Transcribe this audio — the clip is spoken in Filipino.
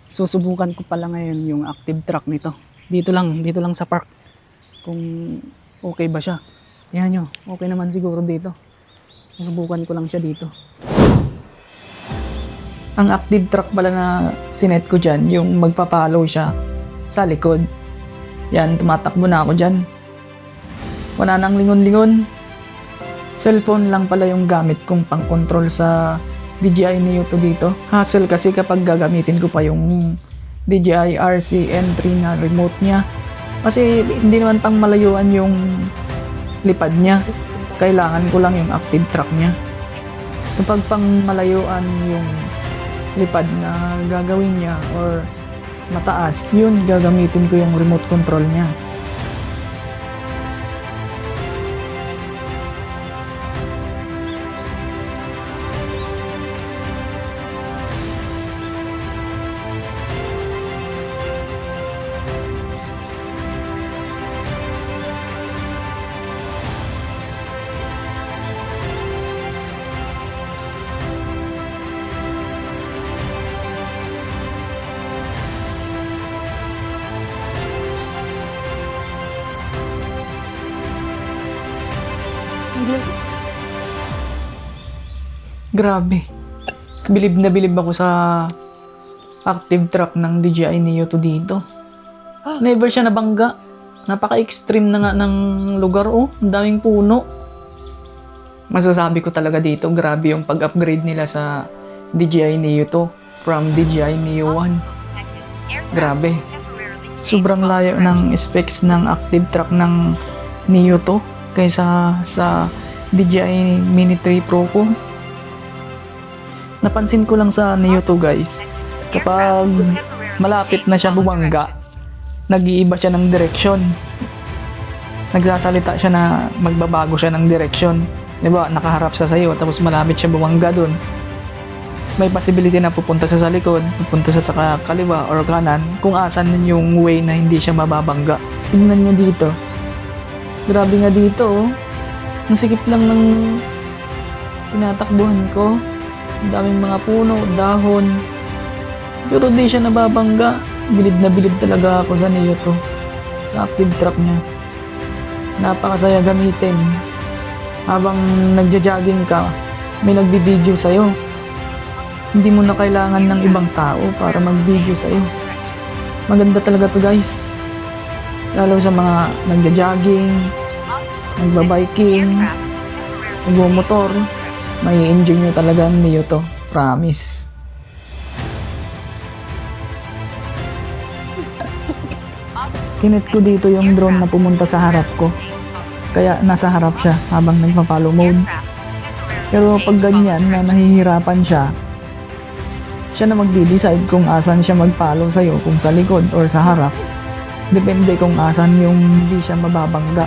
Susubukan ko pala ngayon yung active track nito. Dito lang sa park. Kung okay ba siya. Yan nyo, okay naman siguro dito. Susubukan ko lang siya dito. Ang active track pala na sinet ko dyan, yung magpa-follow siya sa likod. Yan, tumatakbo na ako dyan. Wala nang lingon-lingon. Cellphone lang pala yung gamit kong pang-control sa DJI Neo 2 dito. Hassle kasi kapag gagamitin ko pa yung DJI RC-N3 na remote niya. Kasi hindi naman pang malayuan yung lipad niya. Kailangan ko lang yung active track niya. Kapag pang malayuan yung lipad na gagawin niya or mataas, yun gagamitin ko yung remote control niya. Grabe. Bilib na bilib ako sa active track ng DJI Neo 2 dito. Never siya nabangga. Napaka-extreme na nga ng lugar. Oh, ang daming puno. Masasabi ko talaga dito, grabe yung pag-upgrade nila sa DJI Neo 2 from DJI Neo 1. Grabe. Sobrang layo ng specs ng active track ng Neo 2 kaysa sa DJI Mini 3 Pro ko. Napansin ko lang sa Neo 2 guys, kapag malapit na siya bumangga, nag-iiba siya ng direksyon. Nagsasalita siya na magbabago siya ng direksyon. Diba, nakaharap sa sayo, tapos malapit siya bumangga dun. May possibility na pupunta siya sa likod, pupunta siya sa kaliwa or kanan, kung asan yung way na hindi siya mababangga. Tingnan nyo dito. Grabe nga dito, oh. Ang sikip lang ng tinatakbuhan ko. Ang daming mga puno, dahon. Pero di siya nababangga. Bilib na bilib talaga ako sa Neo 2. Sa active track niya. Napakasaya gamitin. Habang nagja-jogging ka, may nagbi-video sa'yo. Hindi mo na kailangan ng ibang tao para mag-video sa'yo. Maganda talaga to guys. Lalo sa mga nagja-jogging, nagbabiking, nagmumotor. May enjoy nyo talaga ang Neo 2. Promise. Sinet ko dito yung drone na pumunta sa harap ko. Kaya nasa harap siya habang nagpa-follow mode. Pero pag ganyan na nahihirapan siya na magde-decide kung asan siya mag-follow sa'yo, kung sa likod or sa harap. Depende kung asan yung hindi siya mababangga.